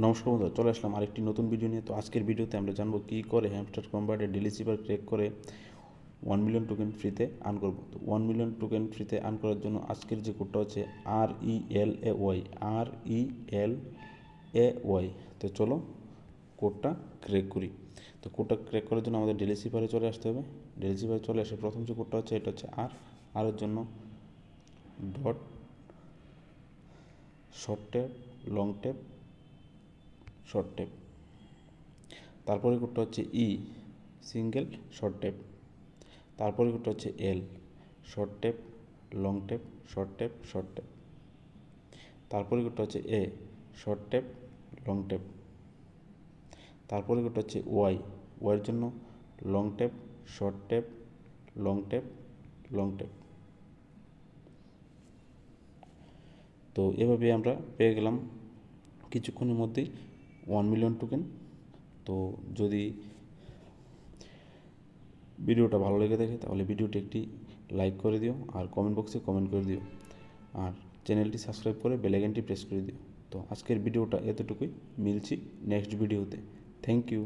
নমস্কার বন্ধুরা, চলে আসলাম আরেকটি নতুন ভিডিও নিয়ে। তো আজকের ভিডিওতে আমরা জানবো কী করে হ্যামস্টার কম্বাটের ডেলি সিপার ক্র্যাক করে 1 মিলিয়ন টোকেন ফ্রিতে আর্ন করবো। তো 1 মিলিয়ন টোকেন ফ্রিতে আর্ন করার জন্য আজকের যে কোডটা হচ্ছে RELAY। তো চলো কোডটা ক্র্যাক করি। তো কোডটা ক্র্যাক করার জন্য আমাদের ডেলি সিপারে চলে আসতে হবে। ডেলি সিপারে চলে আসে প্রথম যে কোডটা হচ্ছে এটা হচ্ছে এর জন্য dot short tap long tap short tap, তারপরে কোডটা হচ্ছে সিঙ্গেল শর্ট ট্যাপ, তারপরে কোডটা হচ্ছে short tap long tap short tap short tap, তারপরে কোডটা হচ্ছে শর্ট ট্যাপ লং ট্যাপ, তারপরে কোডটা হচ্ছে ওয়াইয়ের জন্য long tap short tap long tap long tap. তো এভাবে আমরা পেয়ে গেলাম কিছুক্ষণের মধ্যেই 1 মিলিয়ন টোকেন। তো যদি ভিডিওটা ভালো লেগে থাকে তাহলে ভিডিওটি একটি লাইক করে দিও, আর কমেন্ট বক্সে কমেন্ট করে দিও, আর চ্যানেলটি সাবস্ক্রাইব করে বেল আইকনটি প্রেস করে দিও। তো আজকের ভিডিওটা এতটুকুই, মিলছি নেক্সট ভিডিওতে। Thank you.